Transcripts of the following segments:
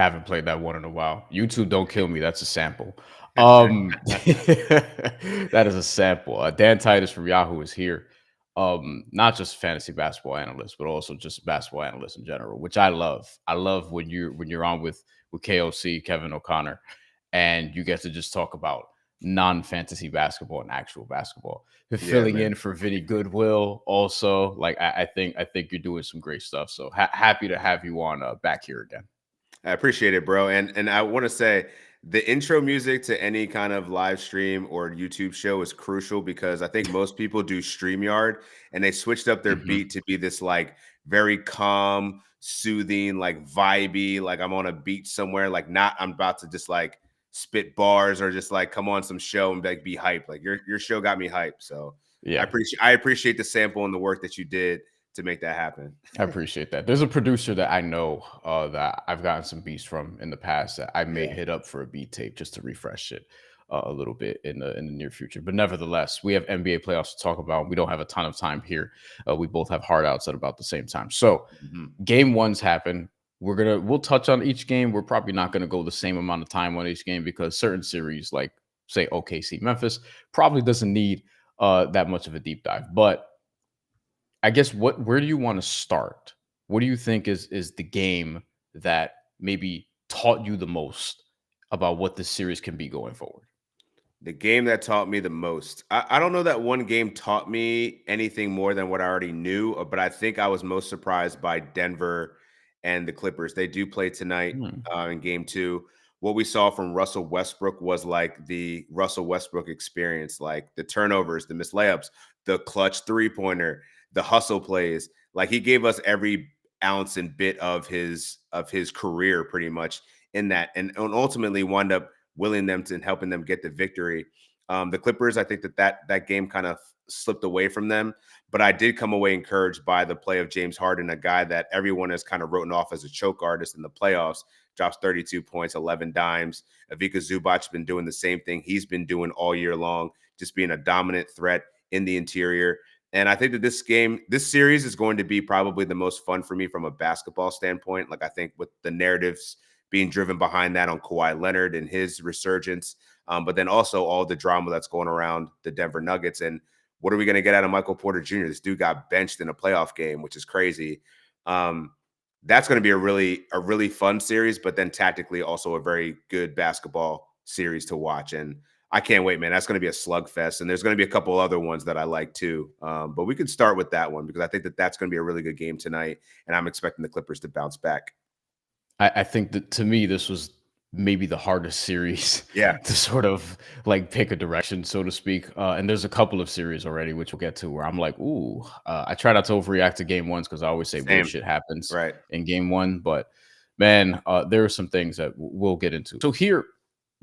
Haven't played that one in a while. YouTube, don't kill me. That's a sample. That is a sample. Dan Titus from Yahoo is here. Not just fantasy basketball analyst, but also just basketball analyst in general, which I love. I love when you're on with KOC, Kevin O'Connor, and you get to just talk about non-fantasy basketball and actual basketball. Yeah, Filling man. in for Vinny Goodwill, also. Like I think you're doing some great stuff. So happy to have you on back here again. I appreciate it, bro. And I want to say the intro music to any kind of live stream or YouTube show is crucial because I think most people do StreamYard and they switched up their Mhm. beat to be this like very calm, soothing, like vibey, like I'm on a beach somewhere, like not I'm about to just like spit bars or just like come on some show and like be hyped. Like your show got me hyped. So Yeah, I appreciate the sample and the work that you did to make that happen. I appreciate that. There's a producer that I know that I've gotten some beats from in the past that I may Yeah. hit up for a beat tape just to refresh it a little bit in the near future. But nevertheless, we have NBA playoffs to talk about. We don't have a ton of time here. We both have hard outs at about the same time. So Mhm. game ones happen. We'll touch on each game. We're probably not gonna go the same amount of time on each game because certain series, like say OKC Memphis, probably doesn't need that much of a deep dive. But I guess where do you want to start? What do you think is the game that maybe taught you the most about what this series can be going forward? The game that taught me the most. I don't know that one game taught me anything more than what I already knew, but I think I was most surprised by Denver and the Clippers. They do play tonight Hmm. in game two. What we saw from Russell Westbrook was like the Russell Westbrook experience, like the turnovers, the missed layups, the clutch three-pointer, the hustle plays. Like he gave us every ounce and bit of his career pretty much in that, and ultimately wound up willing them to and helping them get the victory. The Clippers, I think that game kind of slipped away from them, but I did come away encouraged by the play of James Harden, a guy that everyone has kind of written off as a choke artist in the playoffs. Drops 32 points, 11 dimes. Avika Zubac has been doing the same thing he's been doing all year long, just being a dominant threat in the interior. And I think that this series is going to be probably the most fun for me from a basketball standpoint. Like I think with the narratives being driven behind that on Kawhi Leonard and his resurgence, but then also all the drama that's going around the Denver Nuggets. And what are we going to get out of Michael Porter Jr.? This dude got benched in a playoff game, which is crazy. Um, that's going to be a really fun series, but then tactically also a very good basketball series to watch. And I can't wait, man. That's going to be a slugfest, and there's going to be a couple other ones that I like too. But we could start with that one because I think that that's going to be a really good game tonight, and I'm expecting the Clippers to bounce back. I think that to me this was maybe the hardest series Yeah, to sort of like pick a direction, so to speak. And there's a couple of series already, which we'll get to, where I'm like, ooh, I try not to overreact to game ones because I always say weird same. shit happens Right. in game one. But man, there are some things that we'll get into. So here,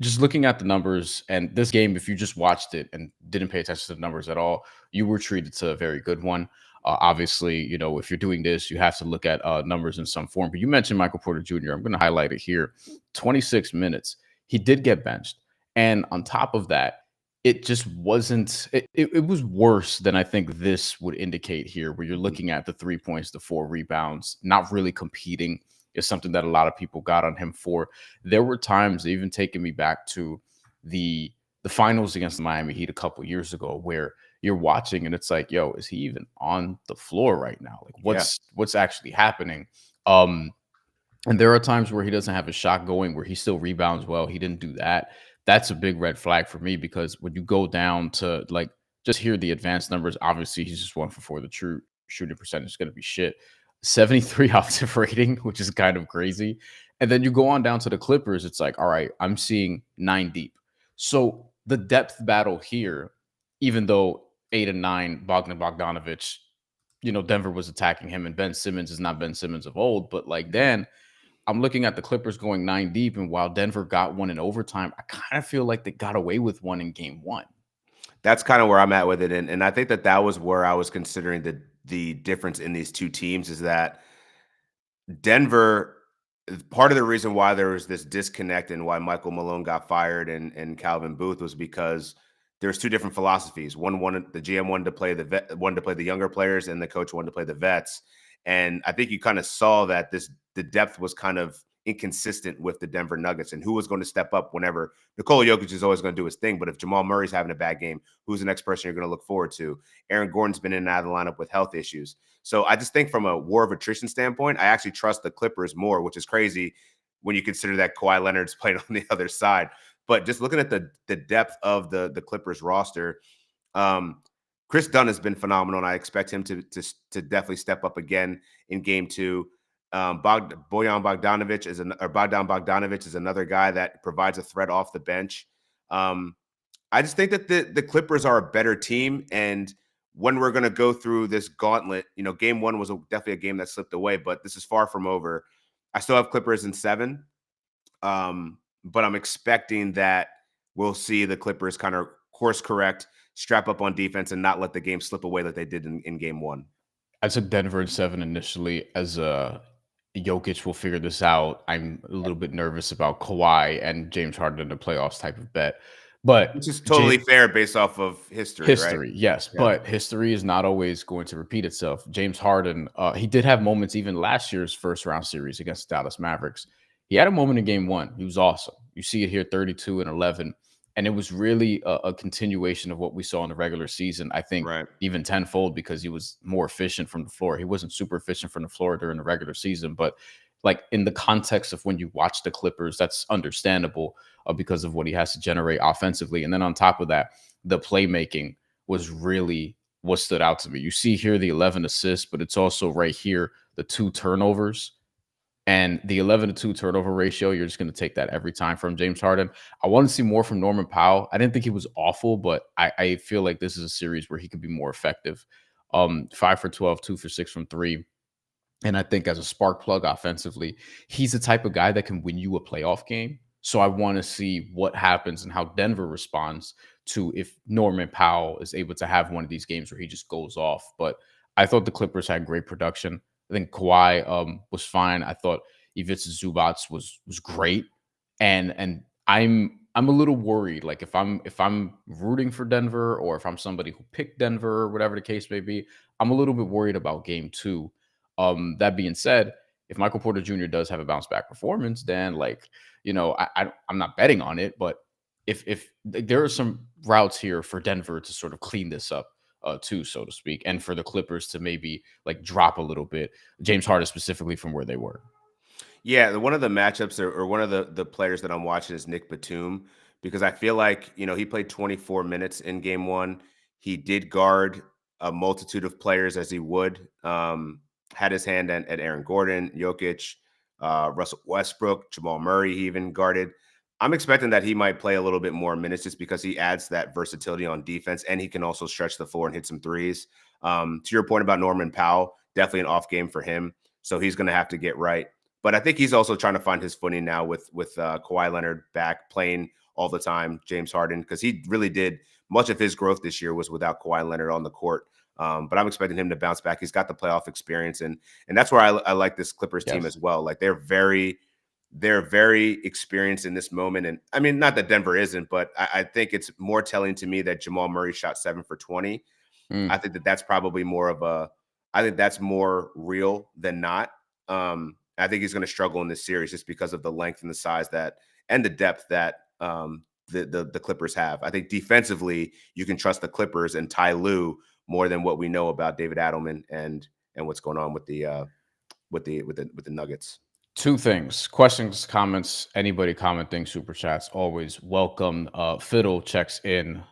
just looking at the numbers and this game, if you just watched it and didn't pay attention to the numbers at all, you were treated to a very good one. Obviously, if you're doing this, you have to look at numbers in some form. But you mentioned Michael Porter Jr. I'm going to highlight it here. 26 minutes. He did get benched. And on top of that, it just wasn't, it was worse than I think this would indicate here, where you're Mhm. looking at the 3 points, the 4 rebounds, not really competing is something that a lot of people got on him for. There were times, even taking me back to the finals against the Miami Heat a couple years ago, where you're watching and it's like, yo, is he even on the floor right now? Like Yeah. what's actually happening? Um, and there are times where he doesn't have a shot going, where he still rebounds well. He didn't do that. That's a big red flag for me because when you go down to like just hear the advanced numbers, obviously he's just 1 for 4. The true shooting percentage is going to be shit. 73 offensive rating, which is kind of crazy. And then you go on down to the Clippers, it's like, all right, I'm seeing 9 deep. So the depth battle here, even though 8 and 9, Bogdanovich, Denver was attacking him, and Ben Simmons is not Ben Simmons of old, but like Mhm. then I'm looking at the Clippers going 9 deep, and while Denver got one in overtime, I kind of feel like they got away with one in game one. That's kind of where I'm at with it, and I think that that was where I was considering the difference in these two teams is that Denver. Part of the reason why there was this disconnect and why Michael Malone got fired and Calvin Booth was because there's two different philosophies. One wanted the GM wanted to play wanted to play the younger players, and the coach wanted to play the vets. And I think you kind of saw that the depth was kind of inconsistent with the Denver Nuggets, and who was going to step up whenever Nikola Jokic is always going to do his thing. But if Jamal Murray's having a bad game, who's the next person you're going to look forward to? Aaron Gordon's been in and out of the lineup with health issues. So I just think from a war of attrition standpoint, I actually trust the Clippers more, which is crazy when you consider that Kawhi Leonard's playing on the other side. But just looking at the depth of the Clippers roster, Chris Dunn has been phenomenal, and I expect him to definitely step up again in game 2. Bogdan Bogdanovic is another guy that provides a threat off the bench. I just think that the Clippers are a better team, and when we're going to go through this gauntlet, game 1 was definitely a game that slipped away, but this is far from over. I still have Clippers in 7, but I'm expecting that we'll see the Clippers kind of course correct, strap up on defense, and not let the game slip away like they did in game 1. I took Denver in 7 initially as Jokic will figure this out. I'm a little bit nervous about Kawhi and James Harden in the playoffs type of bet. But which is totally fair based off of history, right? Yes. Yeah. But history is not always going to repeat itself. James Harden, he did have moments even last year's first round series against the Dallas Mavericks. He had a moment in game 1. He was awesome. You see it here, 32 and 11. And it was really a continuation of what we saw in the regular season. I think even tenfold, because he was more efficient from the floor. He wasn't super efficient from the floor during the regular season, but like in the context of when you watch the Clippers, that's understandable because of what he has to generate offensively. And then on top of that, the playmaking was really what stood out to me. You see here the 11 assists, but it's also right here the 2 turnovers. And the 11-2 turnover ratio, you're just going to take that every time from James Harden. I want to see more from Norman Powell. I didn't think he was awful, but I feel like this is a series where he could be more effective. 5 for 12, 2 for 6 from 3. And I think as a spark plug offensively, he's the type of guy that can win you a playoff game. So I want to see what happens and how Denver responds to if Norman Powell is able to have one of these games where he just goes off. But I thought the Clippers had great production. I think Kawhi was fine. I thought Ivica Zubac was great, and I'm a little worried. Like if I'm rooting for Denver, or if I'm somebody who picked Denver, or whatever the case may be, I'm a little bit worried about game 2. That being said, if Michael Porter Jr. does have a bounce back performance, then I'm not betting on it. But if there are some routes here for Denver to sort of clean this up. Too, so to speak, and for the Clippers to maybe like drop a little bit, James Harden specifically from where they were. Yeah, one of the matchups or one of the players that I'm watching is Nick Batum, because I feel like, he played 24 minutes in game 1. He did guard a multitude of players as he would. Had his hand at Aaron Gordon, Jokic, Russell Westbrook, Jamal Murray, he even guarded. I'm expecting that he might play a little bit more minutes just because he adds that versatility on defense, and he can also stretch the floor and hit some threes. To your point about Norman Powell, definitely an off game for him. So he's going to have to get right. But I think he's also trying to find his footing now with Kawhi Leonard back playing all the time, James Harden, because he really did much of his growth this year was without Kawhi Leonard on the court. But I'm expecting him to bounce back. He's got the playoff experience, and that's where I like this Clippers team as well. Like they're very experienced in this moment. And I mean, not that Denver isn't, but I think it's more telling to me that Jamal Murray shot 7 for 20. I think that's probably I think that's more real than not. I think he's going to struggle in this series just because of the length and the size and the depth that the Clippers have. I think defensively, you can trust the Clippers and Ty Lue more than what we know about David Adelman and what's going on with the Nuggets. 2 things: questions, comments, anybody commenting, super chats, always welcome. Fiddle checks in,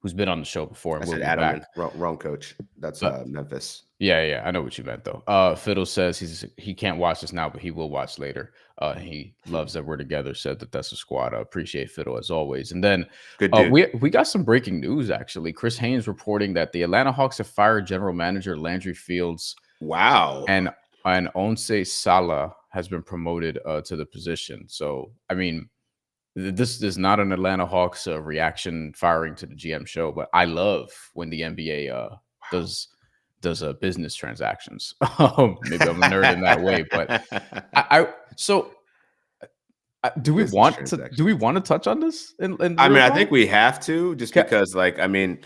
who's been on the show before. And I said Adelman, wrong coach. That's Memphis. Yeah, I know what you meant though. Fiddle says he can't watch this now, but he will watch later. He loves that we're together. Said that's a squad. I appreciate Fiddle as always. And then we got some breaking news actually. Chris Haynes reporting that the Atlanta Hawks have fired general manager Landry Fields. Wow. And Onse Salah has been promoted to the position. So I mean, this is not an Atlanta Hawks reaction firing to the GM show, but I love when the NBA does business transactions. Maybe I'm a nerd in that way, but do we want to touch on this? I think we have to, just because, I mean,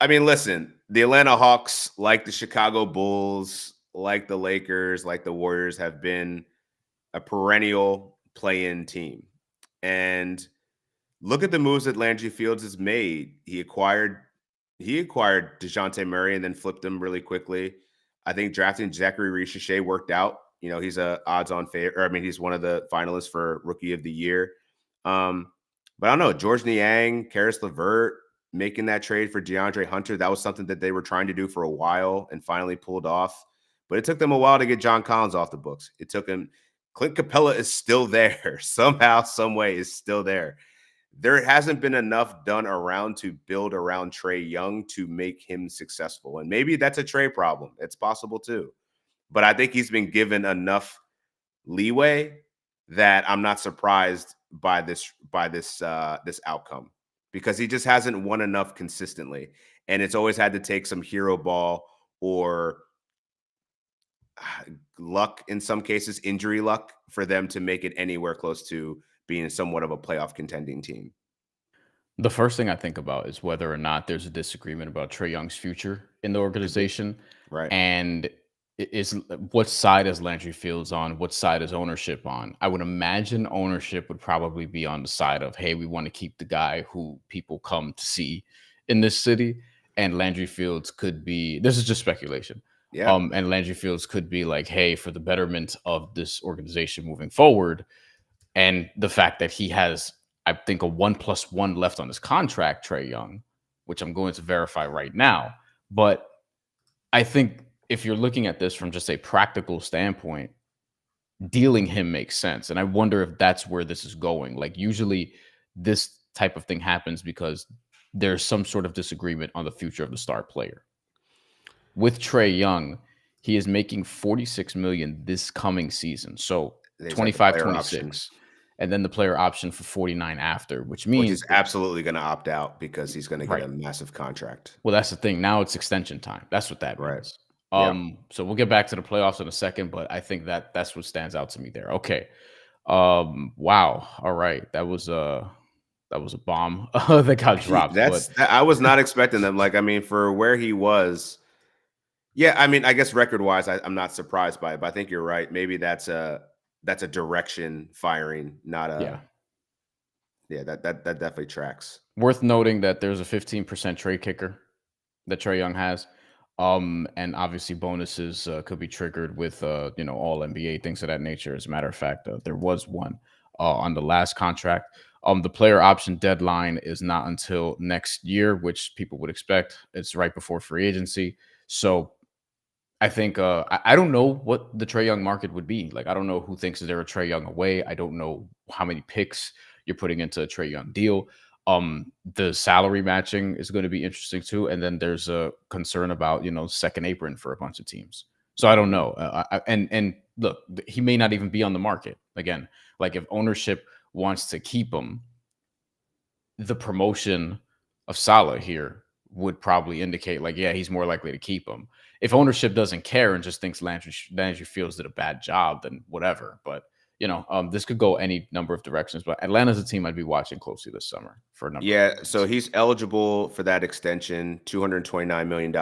listen, the Atlanta Hawks, like the Chicago Bulls, like the Lakers, like the Warriors, have been a perennial play-in team. And look at the moves that Landry Fields has made. He acquired DeJounte Murray and then flipped him really quickly. I think drafting Zachary Richichet worked out. He's a odds-on favorite. I mean, he's one of the finalists for Rookie of the Year. But I don't know. George Niang, Karis LeVert, making that trade for DeAndre Hunter, that was something that they were trying to do for a while and finally pulled off. But it took them a while to get John Collins off the books. It took him. Clint Capella is still there. Somehow, some way is still there. There hasn't been enough done around to build around Trae Young to make him successful. And maybe that's a Trae problem. It's possible too. But I think he's been given enough leeway that I'm not surprised by this outcome, because he just hasn't won enough consistently. And it's always had to take some hero ball or luck, in some cases, injury luck, for them to make it anywhere close to being somewhat of a playoff contending team. The first thing I think about is whether or not there's a disagreement about Trae Young's future in the Could be. organization, Right. and is what side is Landry Fields on? What side is ownership on? I would imagine ownership would probably be on the side of, hey, we want to keep the guy who people come to see in this city, and Landry Fields could be. This is just speculation. Yeah. And Landry Fields could be like, hey, for the betterment of this organization moving forward, and the fact that he has, I think, a 1+1 left on his contract, Trae Young, which I'm going to verify right now. But I think if you're looking at this from just a practical standpoint, dealing him makes sense. And I wonder if that's where this is going. Like, usually this type of thing happens because there's some sort of disagreement on the future of the star player. With Trae Young, he is making 46 million this coming season. So He's got the 25, player option, 26, and then the player option for 49 after, which which means is absolutely going to opt out because he's going to get right. a massive contract. Well, that's the thing. Now it's extension time. That's what that Right. means. Yep. So we'll get back to the playoffs in a second, but I think that's what stands out to me there. Okay. Wow. All right. That was a bomb that got dropped, but I was not expecting them. Like, I mean, for where he was, yeah. I mean, I guess record wise, I'm not surprised by it. But I think you're right. Maybe that's a direction firing, not yeah. a. Yeah, that definitely tracks. Worth noting that there's a 15% trade kicker that Trae Young has. And obviously bonuses could be triggered with all NBA things of that nature. As a matter of fact, there was one on the last contract. The player option deadline is not until next year, which people would expect. It's right before free agency. So I think I don't know what the Trae Young market would be. Like, I don't know who thinks that they're a Trae Young away. I don't know how many picks you're putting into a Trae Young deal. The salary matching is going to be interesting too, and then there's a concern about second apron for a bunch of teams. So I don't Mhm. know. And look, he may not even be on the market again. Like, if ownership wants to keep him, the promotion of Salah here would probably indicate, like, yeah, he's more likely to keep him. If ownership doesn't care and just thinks Landry Fields did a bad job, then whatever. But this could go any number of directions. But Atlanta's a team I'd be watching closely this summer for a number of Yeah, so reasons. he's eligible for that extension, $229 million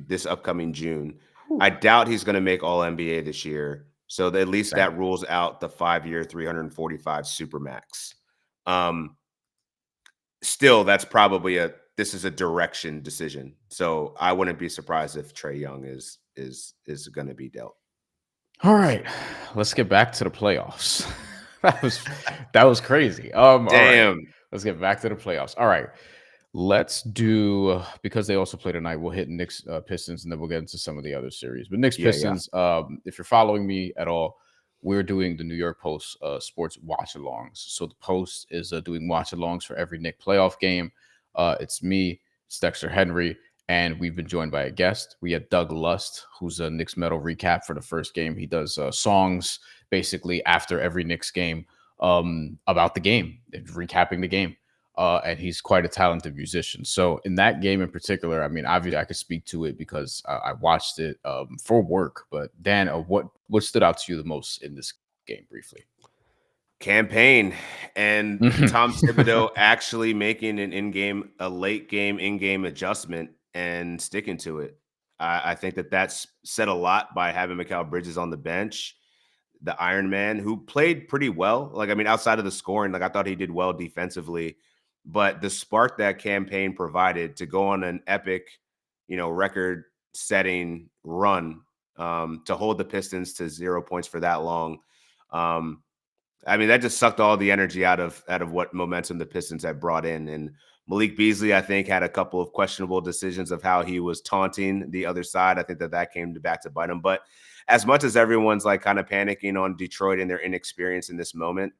this upcoming June. Whew. I doubt he's going to make All NBA this year, so at least Same. that rules out the 5-year, 345 supermax. Um, Still, that's probably this is a direction decision. So I wouldn't be surprised if Trae Young is going to be dealt. All right, let's get back to the playoffs. that was that was crazy. All right, Damn. let's get back to the playoffs. All right, let's do, because they also play tonight. We'll hit Knicks Pistons, and then we'll get into some of the other series. But Knicks Yeah, yeah. Pistons. If you're following me at all, we're doing the New York Post sports watch-alongs. So the Post is doing watch-alongs for every Knicks playoff game. It's me, it's Dexter Henry, and we've been joined by a guest. We had Doug Lust, who's a Knicks Metal recap for the first game. He does songs basically after every Knicks game about the game, recapping the game. And he's quite a talented musician. So in that game in particular, I mean, obviously I could speak to it because I watched it for work. But Dan, what stood out to you the most in this game, briefly? Campaign and Tom Thibodeau actually making a late game, in-game adjustment and sticking to it. I think that's said a lot by having Mikal Bridges on the bench. the Iron Man, who played pretty well. Like, I mean, outside of the scoring, like I thought he did well defensively, but the spark that campaign provided to go on an epic, record-setting run, to hold the Pistons to 0 points for that long. I mean, that just sucked all the energy out of what momentum the Pistons had brought in. And Malik Beasley, I think, had a couple of questionable decisions of how he was taunting the other side. I think that came back to bite him. But as much as everyone's like kind of panicking on Detroit and their inexperience in this moment,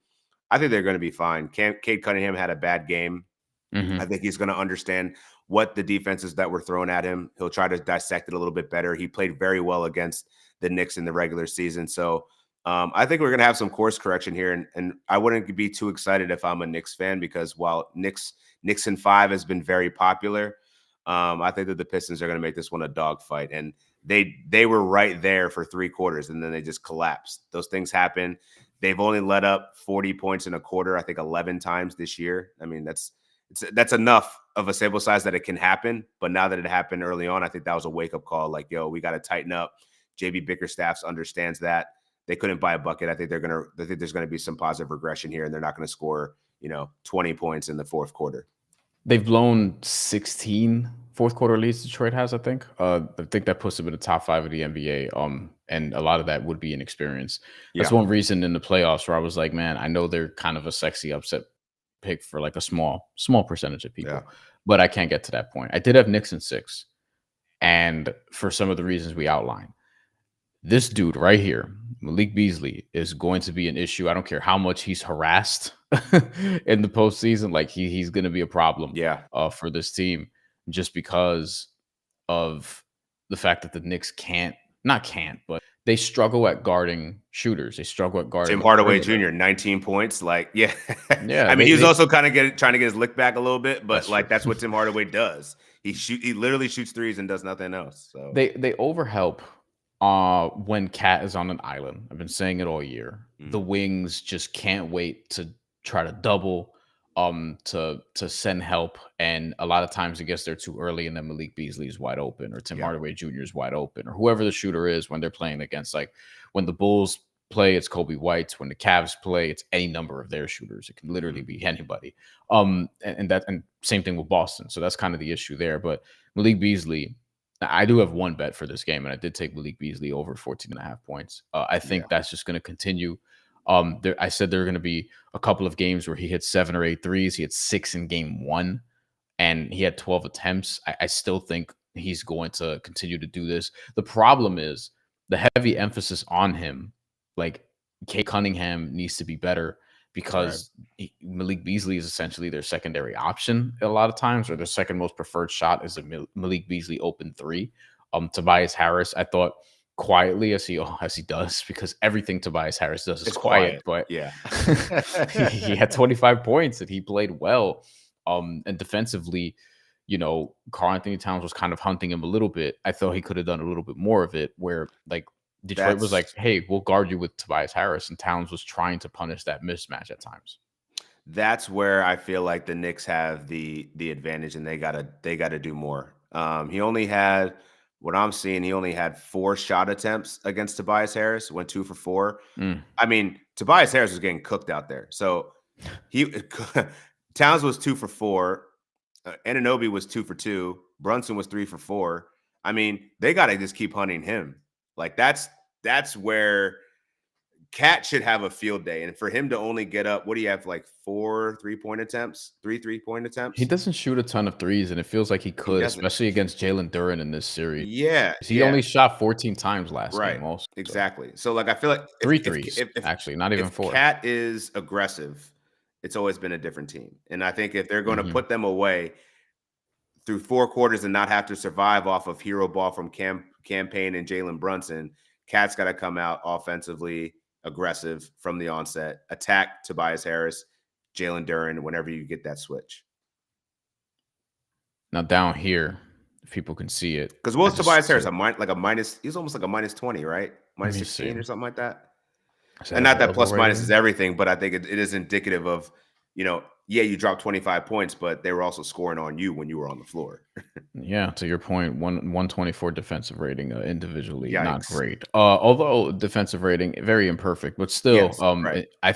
I think they're going to be fine. Cade Cunningham had a bad game. I think he's going to understand what the defenses that were thrown at him. He'll try to dissect it a little bit better. He played very well against the Knicks in the regular season. So I think we're going to have some course correction here. And I wouldn't be too excited if I'm a Knicks fan, because while Knicks in 5 has been very popular, I think that the Pistons are going to make this one a dogfight. And they were right there for 3 quarters, and then they just collapsed. Those things happen. They've only let up 40 points in a quarter, I think 11 times this year. I mean, that's enough of a sample size that it can happen. But now that it happened early on, I think that was a wake-up call. Like, yo, we got to tighten up. JB Bickerstaff understands that. They couldn't buy a bucket. I think there's going to be some positive regression here, and they're not going to score, 20 points in the fourth quarter. They've blown 16 fourth quarter leads Detroit has, I think. I think that puts them in the top 5 of the NBA. And a lot of that would be inexperience. That's one reason in the playoffs where I was like, man, I know they're kind of a sexy upset pick for like a small percentage of people, but I can't get to that point. I did have Knicks in 6. And for some of the reasons we outlined, this dude right here, Malik Beasley, is going to be an issue. I don't care how much he's harassed in the postseason. Like he's going to be a problem for this team, just because of the fact that the Knicks but they struggle at guarding shooters. They struggle at guarding Tim Hardaway Jr., 19 points. Like, yeah. I mean, he was also kind of trying to get his lick back a little bit, but that's what Tim Hardaway does. He literally shoots threes and does nothing else. So they overhelp when Cat is on an island. I've been saying it all year. The wings just can't wait to try to double, to send help, and a lot of times it gets there too early, and then Malik Beasley is wide open, or Tim Hardaway Jr. is wide open, or whoever the shooter is when they're playing against. Like when the Bulls play, it's Kobe White. When the Cavs play, it's any number of their shooters. It can literally be anybody. And same thing with Boston. So that's kind of the issue there. But Malik Beasley, I do have one bet for this game, and I did take Malik Beasley over 14.5 points. I think that's just going to continue. I said there are going to be a couple of games where he hit 7 or 8 threes. He had 6 in game 1, and he had 12 attempts. I still think he's going to continue to do this. The problem is the heavy emphasis on him. Like, Cade Cunningham needs to be better, because Malik Beasley is essentially their secondary option a lot of times, or their second most preferred shot is a Malik Beasley open 3. Tobias Harris, I thought, quietly, as he does, because everything Tobias Harris does is quiet. But he had 25 points and he played well. And defensively, Karl-Anthony Towns was kind of hunting him a little bit. I thought he could have done a little bit more of it, where like Detroit was like, hey, we'll guard you with Tobias Harris, and Towns was trying to punish that mismatch at times. That's where I feel like the Knicks have the advantage, and they gotta do more. He only had, what I'm seeing, he only had 4 shot attempts against Tobias Harris, went 2 for 4. I mean, Tobias Harris was getting cooked out there. So Towns was 2 for 4. Anunoby was 2 for 2. Brunson was 3 for 4. I mean, they got to just keep hunting him. Like that's where Cat should have a field day. And for him to only get up, what do you have, like 4 3-point attempts? 3 3-point attempts? He doesn't shoot a ton of threes, and it feels like he could, especially against Jalen Duren in this series. Yeah. He only shot 14 times last game also. Exactly. So like I feel like 3 threes, actually, not even 4. If Cat is aggressive, it's always been a different team. And I think if they're going to put them away through 4 quarters and not have to survive off of hero ball from Campaign and Jalen Brunson, Cat's got to come out offensively aggressive from the onset, attack Tobias Harris, Jalen Duren, whenever you get that switch. Now down here, if people can see it, because what was Tobias Harris? He's almost like a minus 20, right? Minus 16 or something like that. And not that plus minus is everything, but I think it is indicative of, you dropped 25 points, but they were also scoring on you when you were on the floor. Yeah, to your point, 124 defensive rating individually, not Yikes. great. Although defensive rating very imperfect, but still, Yes, right. I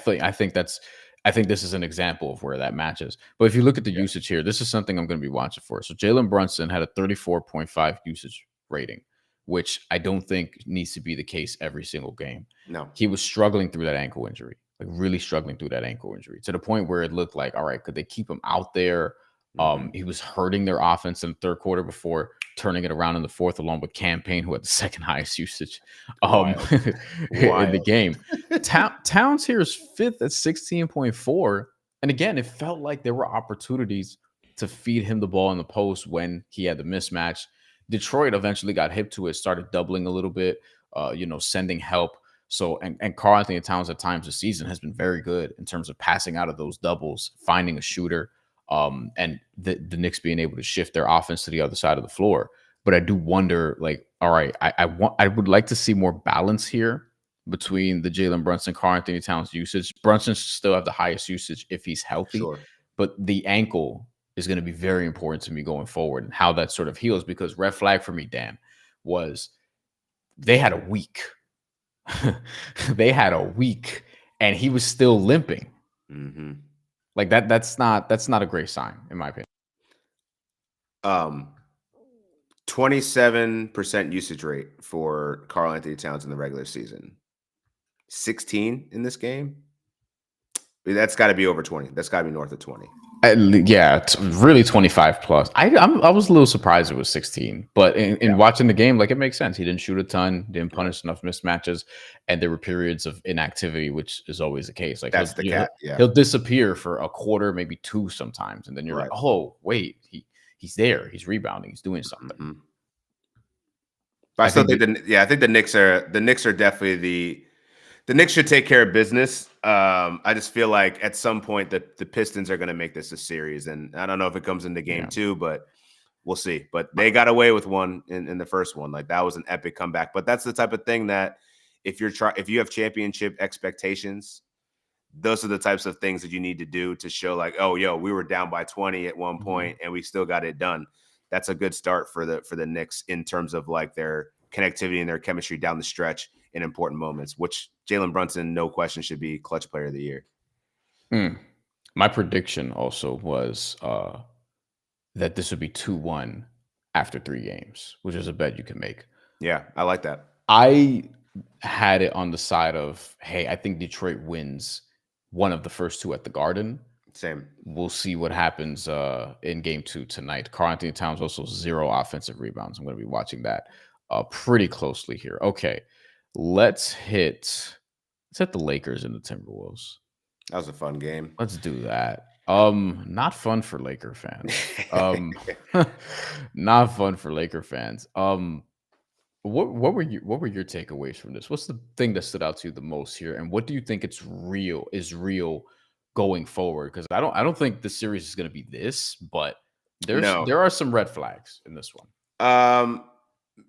think this is an example of where that matches. But if you look at the Yeah, usage here, this is something I'm going to be watching for. So Jalen Brunson had a 34.5 usage rating, which I don't think needs to be the case every single game. no. He was struggling through that ankle injury, like really struggling through that ankle injury to the point where it looked like, all right, could they keep him out there? Mhm. He was hurting their offense in the third quarter before turning it around in the fourth, along with Campaign, who had the second highest usage Wild. in the Wild. game. Towns here is fifth at 16.4. And again, it felt like there were opportunities to feed him the ball in the post when he had the mismatch. Detroit eventually got hip to it, started doubling a little bit, sending help. So, and Karl Anthony Towns at times this season has been very good in terms of passing out of those doubles, finding a shooter, and the Knicks being able to shift their offense to the other side of the floor. But I do wonder, like, all right, I would like to see more balance here between the Jalen Brunson, Karl Anthony Towns usage. Brunson should still have the highest usage if he's healthy, Sure. but the ankle is going to be very important to me going forward and how that sort of heals. Because red flag for me, Dan, was they had a week. They had a week, and he was still limping. Mhm. Like that's not a great sign in my opinion. Um, 27% usage rate for Karl Anthony Towns in the regular season. 16 in this game. That's got to be over 20. That's got to be north of 20. Yeah, it's really 25 plus. I was a little surprised it was 16, but Yeah, in watching the game, like it makes sense. He didn't shoot a ton, didn't right. punish enough mismatches, and there were periods of inactivity, which is always the case. Like That's the cat. Yeah, he'll disappear for a quarter, maybe two sometimes, and then you're like, right. oh wait, he's there, he's rebounding, he's doing something. Mhm. But I I still think think that I think the Knicks are definitely the Knicks should take care of business. I just feel like at some point the Pistons are going to make this a series, and I don't know if it comes into game yeah. two, but we'll see. But they got away with one in the first one. Like that was an epic comeback. But that's the type of thing that if you have championship expectations, those are the types of things that you need to do to show like, oh, yo, we were down by 20 at one Mhm. point and we still got it done. That's a good start for the Knicks in terms of like their connectivity and their chemistry down the stretch in important moments, which Jalen Brunson, no question, should be clutch player of the year. Mm. My prediction also was that this would be 2-1 after 3 games, which is a bet you can make. Yeah, I like that. I had it on the side of, hey, I think Detroit wins one of the first two at the Garden. Same. We'll see what happens in game two tonight. Karl Anthony Towns also 0 offensive rebounds. I'm going to be watching that pretty closely here. Okay, let's hit the Lakers and the Timberwolves. That was a fun game. Let's do that. Not fun for Laker fans. Not fun for Laker fans. What were your takeaways from this? What's the thing that stood out to you the most here, and what do you think is real going forward? Because I don't think the series is going to be this, but No. there are some red flags in this one. Um,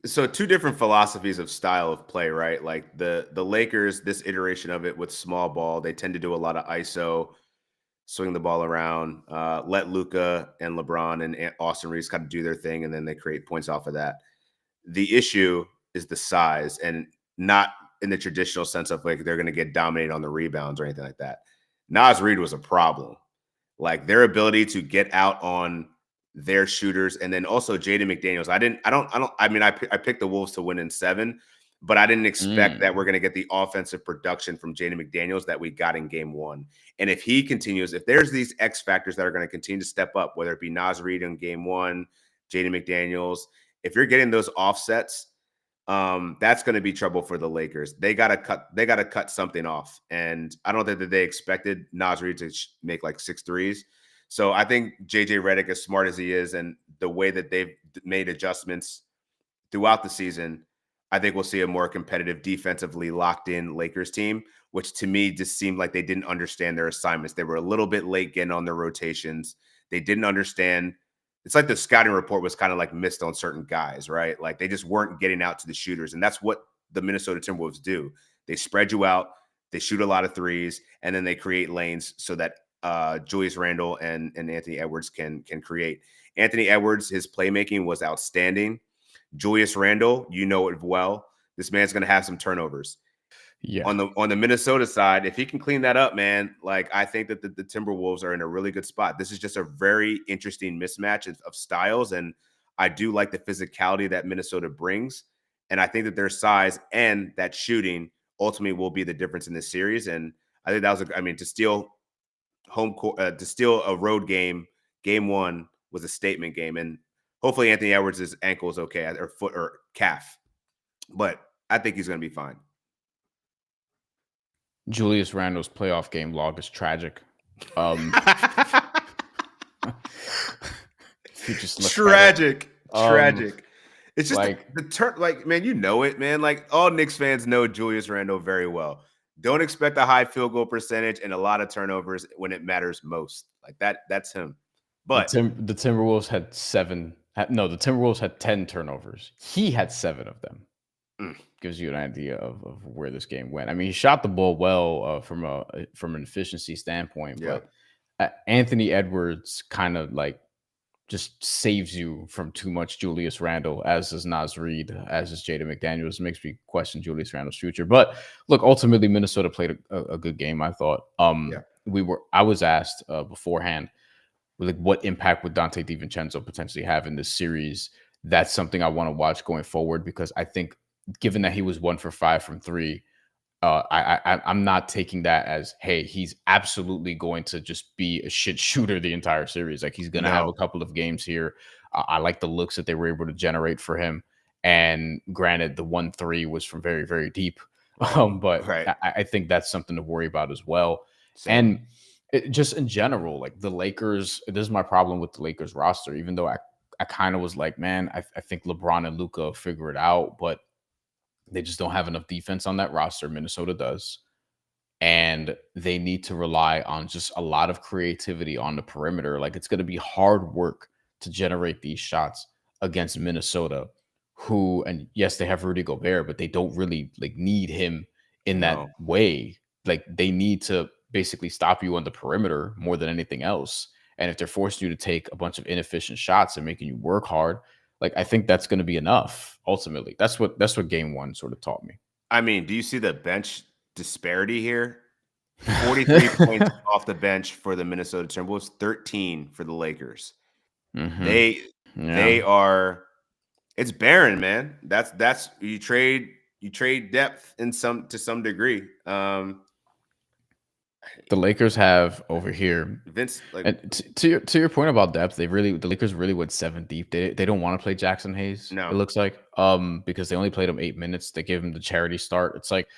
so two different philosophies of style of play, right? Like the Lakers, this iteration of it with small ball, they tend to do a lot of ISO, swing the ball around, let Luca and LeBron and Austin Reeves kind of do their thing, and then they create points off of that. The issue is the size, and not in the traditional sense of like they're going to get dominated on the rebounds or anything like that. Nas Reed was a problem. Like their ability to get out on their shooters, and then also Jaden McDaniels. I picked the Wolves to win in 7, but I didn't expect that Mm, we're going to get the offensive production from Jaden McDaniels that we got in game 1. And if he continues, if there's these X factors that are going to continue to step up, whether it be Nas Reed in game 1, Jaden McDaniels, if you're getting those offsets, that's going to be trouble for the Lakers. They got to cut something off. And I don't think that they expected Nas Reed to make like 6 threes. So I think JJ Redick, as smart as he is, and the way that they've made adjustments throughout the season, I think we'll see a more competitive, defensively locked in Lakers team, which to me just seemed like they didn't understand their assignments. They were a little bit late getting on their rotations. They didn't understand. It's like the scouting report was kind of like missed on certain guys, right? Like they just weren't getting out to the shooters. And that's what the Minnesota Timberwolves do. They spread you out, they shoot a lot of threes, and then they create lanes so that Julius Randle and Anthony Edwards can create. Anthony Edwards, his playmaking was outstanding. Julius Randle, you know it well. This man's going to have some turnovers. Yeah. On the Minnesota side, if he can clean that up, man, like I think that the Timberwolves are in a really good spot. This is just a very interesting mismatch of styles, and I do like the physicality that Minnesota brings, and I think that their size and that shooting ultimately will be the difference in this series. And I think that was, to steal home court, to steal a road game, game one was a statement game, and hopefully Anthony Edwards' ankle is okay, or foot or calf, but I think he's going to be fine. Julius Randle's playoff game log is tragic. If you just look tragic. Tragic. It's just like the turn. Like, man, you know it, man. Like all Knicks fans know Julius Randle very well. Don't expect a high field goal percentage and a lot of turnovers when it matters most. Like that. That's him. But the Timberwolves had the Timberwolves had 10 turnovers. He had 7 of them. Gives you an idea of where this game went. I mean, he shot the ball well from an efficiency standpoint, but Anthony Edwards kind of like just saves you from too much Julius Randle, as does Naz Reid, as is Jaden McDaniels. It makes me question Julius Randle's future. But look, ultimately, Minnesota played a good game, I thought. I was asked beforehand, like, what impact would Dante DiVincenzo potentially have in this series? That's something I want to watch going forward, because I think, given that he was 1 for 5 from 3, I'm not taking that as, hey, he's absolutely going to just be a shit shooter the entire series. Like, he's going to have a couple of games here. I like the looks that they were able to generate for him. And granted, the 1-3 was from very, very deep. But I think that's something to worry about as well. Same. And just in general, like the Lakers, this is my problem with the Lakers roster, even though I kind of was like, man, I think LeBron and Luka figure it out, but they just don't have enough defense on that roster. Minnesota does. And they need to rely on just a lot of creativity on the perimeter. Like, it's going to be hard work to generate these shots against Minnesota, who, and yes, they have Rudy Gobert, but they don't really like need him in that way. Like, they need to basically stop you on the perimeter more than anything else. And if they're forcing you to take a bunch of inefficient shots and making you work hard, like, I think that's going to be enough. Ultimately, that's what game one sort of taught me. I mean, do you see the bench disparity here? 43 points off the bench for the Minnesota Timberwolves, 13 for the Lakers. They are. It's barren, man. That's you trade depth to some degree. The Lakers have over here, Vince. Like, and to your point about depth, the Lakers really went 7 deep. They don't want to play Jackson Hayes. No. It looks like because they only played him 8 minutes. They gave him the charity start. It's like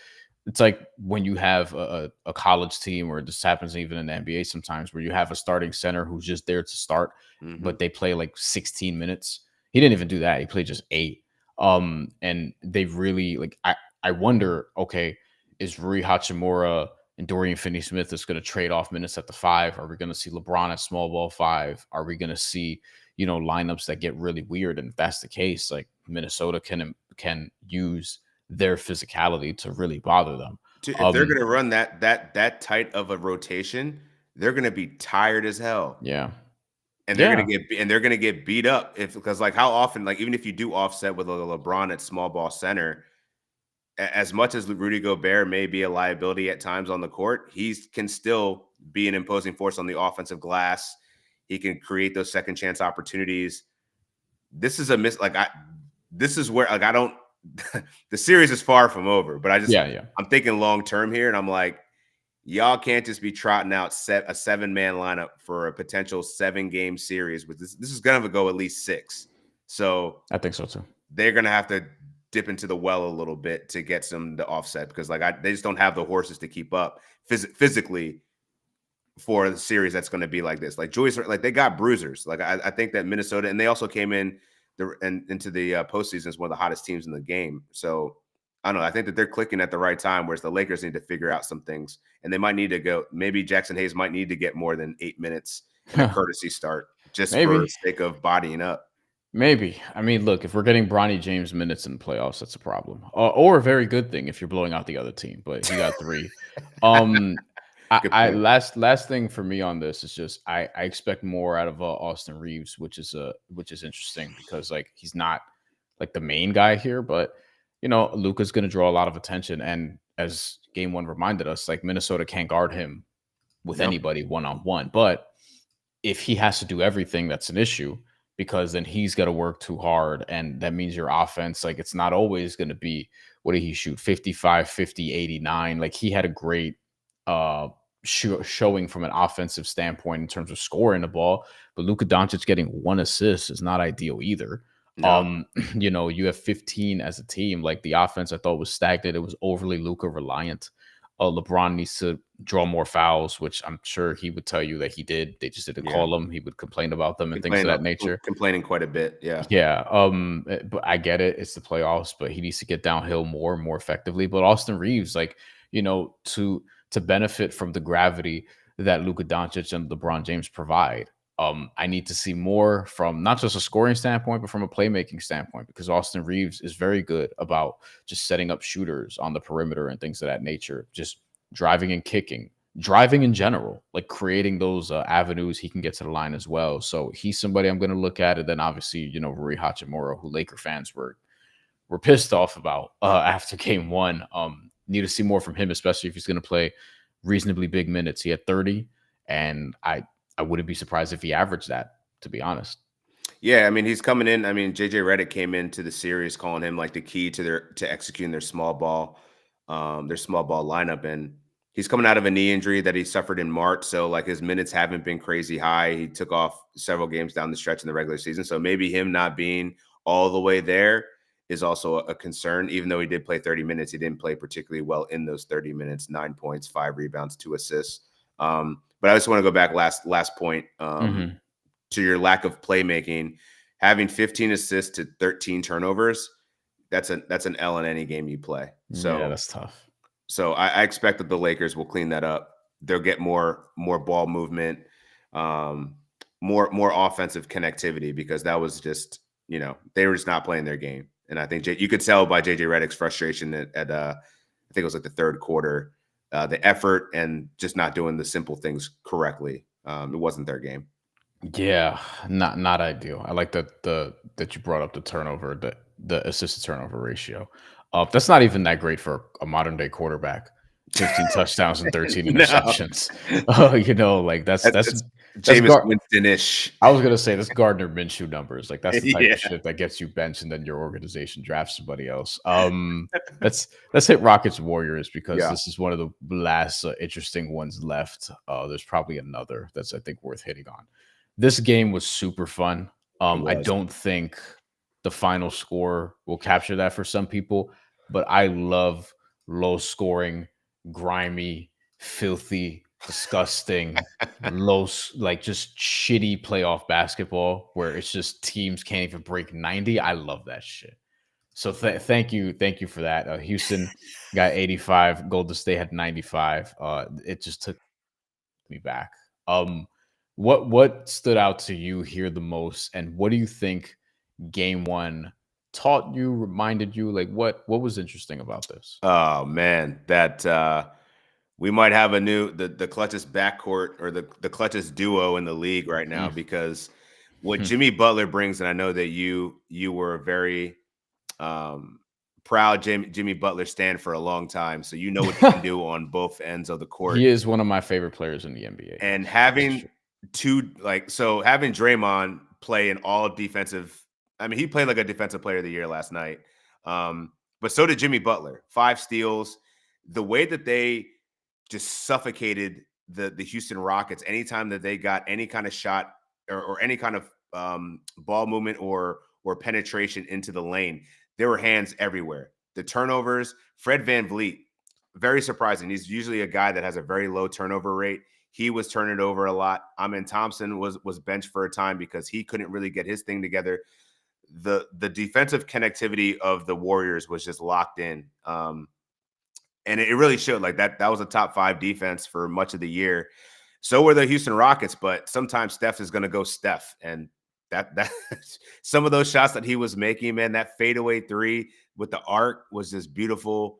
when you have a college team, or this happens even in the NBA sometimes, where you have a starting center who's just there to start, but they play like 16 minutes. He didn't even do that. He played just 8. And they really, like, I wonder, okay, is Rui Hachimura and Dorian Finney-Smith is going to trade off minutes at the 5? Are we going to see LeBron at small ball 5? Are we going to see, lineups that get really weird? And if that's the case, like, Minnesota can use their physicality to really bother them. If they're going to run that tight of a rotation, they're going to be tired as hell. Yeah. And they're going to get beat up because like how often, like, even if you do offset with a LeBron at small ball center, as much as Rudy Gobert may be a liability at times on the court, he can still be an imposing force on the offensive glass. He can create those second chance opportunities. This is this is where, like, I don't, the series is far from over, but I'm thinking long term here, and I'm like, y'all can't just be trotting out a 7-man lineup for a potential 7-game series. But this is gonna go at least 6. So I think so too. They're gonna have to dip into the well a little bit to get some to offset, because they just don't have the horses to keep up physically for the series that's going to be like this. Like Julius, like, they got bruisers. Like I think that Minnesota, and they also came into the postseason as one of the hottest teams in the game. So I don't know. I think that they're clicking at the right time, whereas the Lakers need to figure out some things, and they might need to go. Maybe Jackson Hayes might need to get more than 8 minutes in a courtesy start, just for the sake of bodying up. Maybe. I mean, look, if we're getting Bronny James minutes in the playoffs, that's a problem, or a very good thing if you're blowing out the other team. But he got 3. Good I point. last thing for me on this is just I expect more out of Austin Reeves, which is interesting because like he's not like the main guy here, but Luka's going to draw a lot of attention, and as Game One reminded us, like Minnesota can't guard him with No. anybody one on one, but if he has to do everything, that's an issue because then he's got to work too hard. And that means your offense, like it's not always going to be, what did he shoot? 55, 50, 89. Like he had a great uh showing from an offensive standpoint in terms of scoring the ball, but Luka Doncic getting 1 assist is not ideal either. No. You have 15 as a team. Like the offense I thought was stagnant. It was overly Luka reliant. LeBron needs to draw more fouls, which I'm sure he would tell you that he did. They just didn't Yeah. call him. He would complain about them and things of that nature. Complaining quite a bit. Yeah. Yeah, but I get it. It's the playoffs, but he needs to get downhill more effectively. But Austin Reeves, like, to benefit from the gravity that Luka Doncic and LeBron James provide, I need to see more from not just a scoring standpoint, but from a playmaking standpoint, because Austin Reeves is very good about just setting up shooters on the perimeter and things of that nature, just driving and kicking, driving in general, like creating those avenues he can get to the line as well. So he's somebody I'm going to look at. And then obviously, Rui Hachimura, who Laker fans were pissed off about after Game One. Need to see more from him, especially if he's going to play reasonably big minutes. He had 30, and I wouldn't be surprised if he averaged that, to be honest. Yeah, I mean, he's coming in. I mean, JJ Redick came into the series calling him like the key to executing their small ball lineup, and he's coming out of a knee injury that he suffered in March. So like his minutes haven't been crazy high. He took off several games down the stretch in the regular season. So maybe him not being all the way there is also a concern. Even though he did play 30 minutes, he didn't play particularly well in those 30 minutes. 9 points, 5 rebounds, 2 assists. But I just want to go back last point. To your lack of playmaking, having 15 assists to 13 turnovers, that's an L in any game you play. So Yeah, that's tough. So I expect that the Lakers will clean that up. They'll get more ball movement, more offensive connectivity, because that was just, they were just not playing their game. And I think you could tell by JJ Redick's frustration at I think it was like the third quarter, the effort and just not doing the simple things correctly. It wasn't their game. Yeah, not ideal. I like that you brought up the turnover, the assist to turnover ratio. That's not even that great for a modern day quarterback. 15 touchdowns and 13 No. interceptions. Like that's Jameis Winston-ish. I was gonna say that's Gardner Minshew numbers. Like that's the type Yeah. of shit that gets you benched and then your organization drafts somebody else. Let's hit Rockets Warriors, because Yeah. this is one of the last interesting ones left. There's probably another that's, I think, worth hitting on. This game was super fun. I don't think the final score will capture that for some people, but I love low scoring, grimy, filthy, disgusting, like just shitty playoff basketball where it's just teams can't even break 90. I love that shit. So thank you for that. Houston got 85. Golden State had 95. It just took me back. What stood out to you here the most, and what do you think Game One taught you, reminded you? Like what was interesting about this? Oh man, that we might have the clutchest backcourt, or the clutchest duo in the league right now, because what Jimmy Butler brings, and I know that you were very proud Jimmy Butler stand for a long time, so you know what he can do on both ends of the court. He is one of my favorite players in the NBA. And having having Draymond play an all defensive, I mean, he played like a defensive player of the year last night. But so did Jimmy Butler. 5 steals. The way that they just suffocated the Houston Rockets anytime that they got any kind of shot or any kind of ball movement or penetration into the lane, there were hands everywhere. The turnovers, Fred VanVleet, very surprising. He's usually a guy that has a very low turnover rate. He was turning it over a lot. Amen Thompson was benched for a time because he couldn't really get his thing together. The defensive connectivity of the Warriors was just locked in. And it really showed. Like that was a top 5 defense for much of the year. So were the Houston Rockets, but sometimes Steph is going to go Steph. And that some of those shots that he was making, man, that fadeaway 3 with the arc was just beautiful.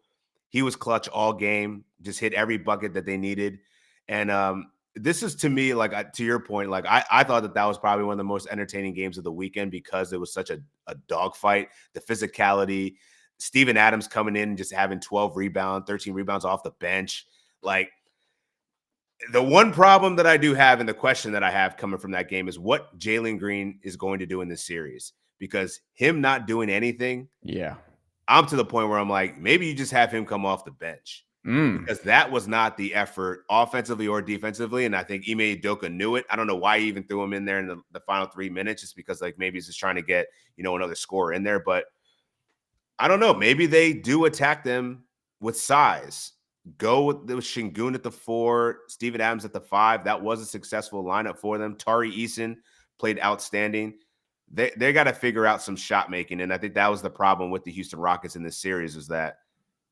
He was clutch all game, just hit every bucket that they needed. And this is, to me, like, to your point, like I thought that was probably one of the most entertaining games of the weekend because it was such a dogfight, the physicality, Steven Adams coming in and just having 12 rebounds, 13 rebounds off the bench. Like, the one problem that I do have and the question that I have coming from that game is what Jalen Green is going to do in this series, because him not doing anything. Yeah. I'm to the point where I'm like, maybe you just have him come off the bench, because that was not the effort offensively or defensively. And I think Ime Udoka knew it. I don't know why he even threw him in there in the final 3 minutes, just because, like, maybe he's just trying to get, another scorer in there. But I don't know. Maybe they do attack them with size. Go with Şengün at the 4, Steven Adams at the 5. That was a successful lineup for them. Tari Eason played outstanding. They got to figure out some shot making. And I think that was the problem with the Houston Rockets in this series, is that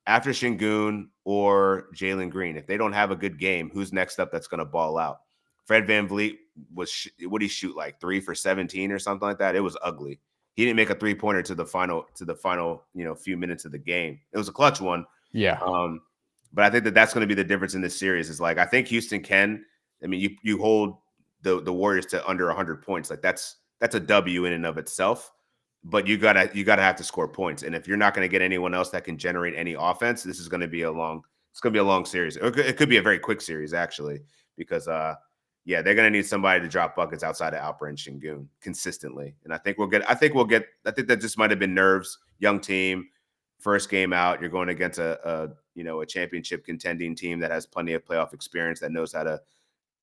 after Şengün or Jalen Green, if they don't have a good game, who's next up that's going to ball out? Fred VanVleet was, what did he shoot, like 3 for 17 or something like that? It was ugly. He didn't make a 3-pointer to the final, few minutes of the game. It was a clutch one. Yeah. But I think that that's going to be the difference in this series. Is like, I think Houston can. I mean, you hold the Warriors to under 100 points. Like, that's a W in and of itself. But you gotta have to score points. And if you're not going to get anyone else that can generate any offense, this is going to be a long series. It could be a very quick series, actually, because they're going to need somebody to drop buckets outside of Alper and Şengün consistently. And I think that just might have been nerves. Young team, first game out, you're going against a championship contending team that has plenty of playoff experience, that knows how to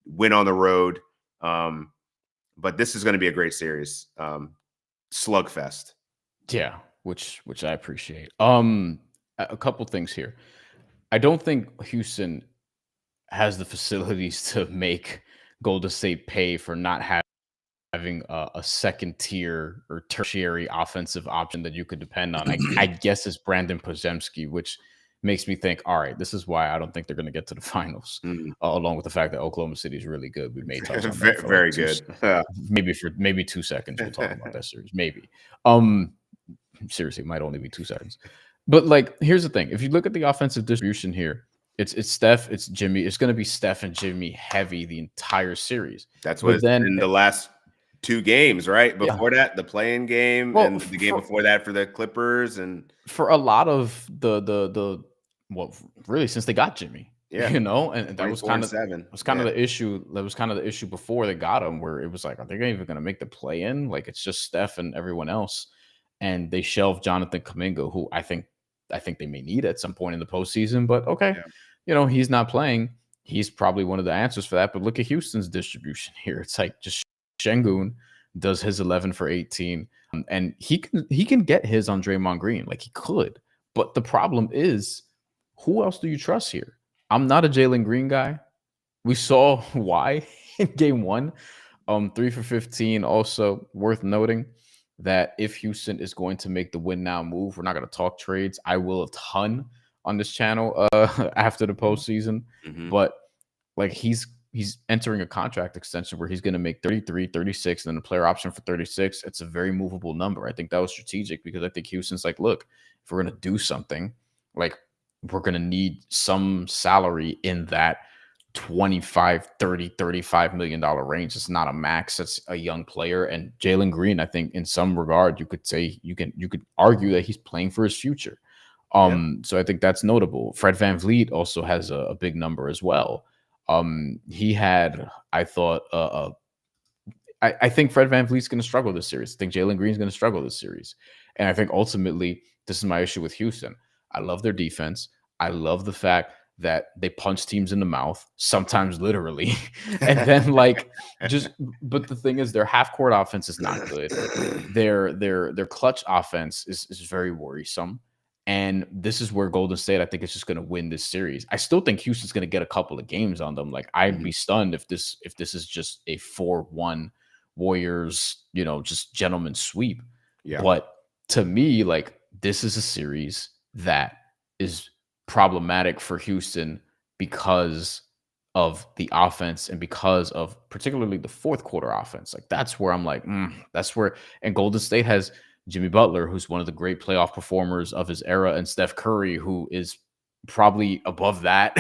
win on the road. But this is going to be a great series. Slugfest. Yeah, which I appreciate. A couple things here. I don't think Houston has the facilities to make Golden State pay for not having a second tier or tertiary offensive option that you could depend on. I guess it's Brandon Podziemski, which makes me think, all right, this is why I don't think they're going to get to the finals, along with the fact that Oklahoma City is really good. We may touch on that. Very good. Maybe 2 seconds we'll talk about that series. Maybe. Seriously, it might only be 2 seconds. But, like, here's the thing. If you look at the offensive distribution here, it's Steph, it's Jimmy. It's going to be Steph and Jimmy heavy the entire series. That's what in the last 2 games, right? Before that, the play-in game, and the game before that for the Clippers, and for a lot of the really since they got Jimmy, and that was kind of the issue. That was kind of the issue before they got him, where it was like, are they even going to make the play-in? Like, it's just Steph and everyone else, and they shelved Jonathan Kuminga, who I think they may need at some point in the postseason. But okay, he's not playing. He's probably one of the answers for that. But look at Houston's distribution here. It's like just Şengün does his 11 for 18, and he can get his on Draymond Green, like he could. But the problem is, who else do you trust here? I'm not a Jalen Green guy. We saw why in game 1. 3 for 15. Also worth noting that if Houston is going to make the win now move, we're not going to talk trades. I will a ton on this channel after the postseason, but like he's entering a contract extension where he's going to make 33, 36, and then a player option for 36. It's a very movable number. I think that was strategic because I think Houston's like, look, if we're going to do something, like, we're going to need some salary in that 25, 30, $35 million range. It's not a max. It's a young player. And Jalen Green, I think in some regard, you could say you could argue that he's playing for his future. So I think that's notable. Fred VanVleet also has a big number as well. He had, I thought, I think Fred VanVleet's going to struggle this series. I think Jalen Green's going to struggle this series. And I think ultimately, this is my issue with Houston. I love their defense. I love the fact that they punch teams in the mouth, sometimes literally. And then but the thing is, their half-court offense is not good. Their clutch offense is very worrisome. And this is where Golden State, I think, is just going to win this series. I still think Houston's going to get a couple of games on them. Like, I'd be stunned if this is just a 4-1 Warriors, just gentleman sweep. Yeah. But to me, like, this is a series that is problematic for Houston because of the offense and because of particularly the fourth quarter offense. Like, that's where I'm like, that's where. And Golden State has Jimmy Butler, who's one of the great playoff performers of his era, and Steph Curry, who is probably above that.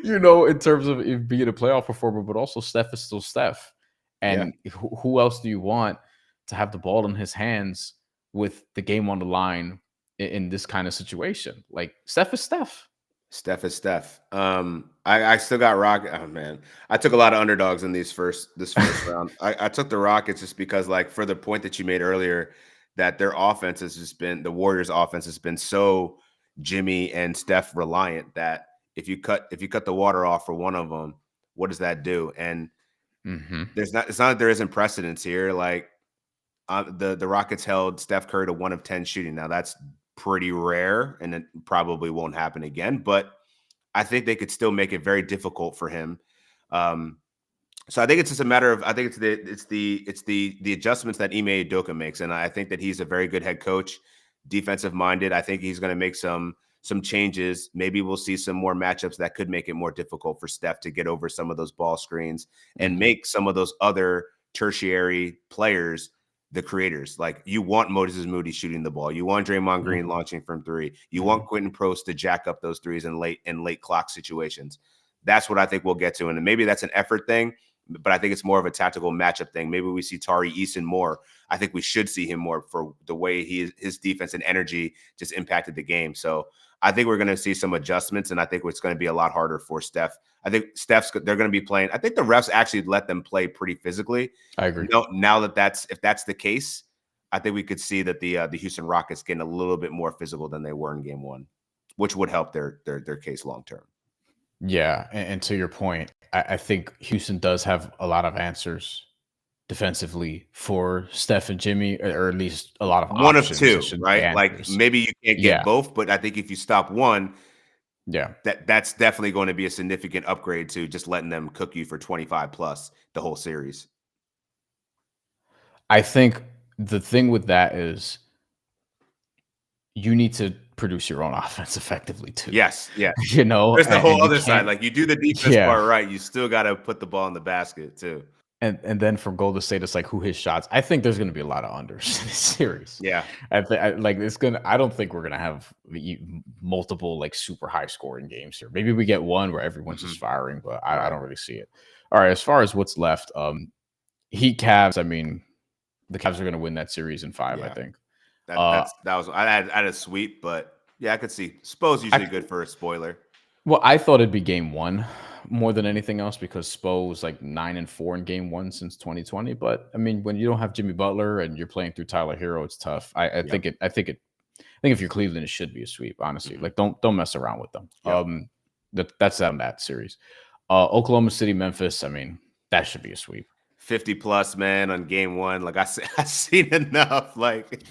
In terms of it being a playoff performer, but also Steph is still Steph. Yeah. And who else do you want to have the ball in his hands with the game on the line in this kind of situation? Like Steph is Steph. Steph is Steph. I still got Rocket. Oh man, I took a lot of underdogs in this first round. I took the Rockets just because, like, for the point that you made earlier, that their offense has just been the Warriors' offense has been so Jimmy and Steph reliant that if you cut the water off for one of them, what does that do? And Hmm. it's not that there isn't precedence here. Like the Rockets held Steph Curry to 1 of 10 shooting. Now that's pretty rare, and it probably won't happen again. But I think they could still make it very difficult for him. So I think it's just a matter of, I think it's the adjustments that Ime Udoka makes, and I think that he's a very good head coach, defensive minded. I think he's going to make some changes. Maybe we'll see some more matchups that could make it more difficult for Steph to get over some of those ball screens and Hmm. make some of those other tertiary players the creators. Like, you want Moses Moody shooting the ball, you want Draymond Green Hmm. launching from three, you Hmm. want Quentin Prost to jack up those threes in late clock situations. That's what I think we'll get to, and maybe that's an effort thing, but I think it's more of a tactical matchup thing. Maybe we see Tari Eason more. I think we should see him more for the way his defense and energy just impacted the game. So I think we're going to see some adjustments, and I think it's going to be a lot harder for Steph. I think they're going to be playing. I think the refs actually let them play pretty physically. I agree. Now if that's the case, I think we could see that the Houston Rockets getting a little bit more physical than they were in Game 1, which would help their case long term. Yeah, and to your point, I think Houston does have a lot of answers defensively for Steph and Jimmy, or at least a lot of One of options. I two, shouldn't say right? Like, answers. maybe you can't get Yeah, both, but I think if you stop one, yeah. that's definitely going to be a significant upgrade to just letting them cook you for 25 plus the whole series. I think the thing with that is you need to produce your own offense effectively too. Yes, yeah. There's the And whole you other side. can't. Like, you do the defense Yeah, part right, you still got to put the ball in the basket too. and then from Golden State, it's like who hits shots. I think there's going to be a lot of unders in this series. Yeah. Like it's gonna. I don't think we're gonna have multiple like super high scoring games here. Maybe we get one where everyone's just Mhm. firing, but I Right. don't really see it. All right, as far as what's left, Heat Cavs. I mean, the Cavs are gonna win that series in 5. I Yeah. think. That Uh, that was I had a sweep, but yeah, I could see. Spo's I usually good for a spoiler. Well, I thought it'd be game 1 more than anything else because Spo was like 9-4 in game 1 since 2020. But I mean, when you don't have Jimmy Butler and you're playing through Tyler Hero, it's tough. Yep. I think if you're Cleveland, it should be a sweep. Honestly, Mhm. like don't mess around with them. Yep. That's on that series. Oklahoma City, Memphis. I mean, that should be a sweep. 50 plus, man, on Game 1. Like, I seen enough. Like,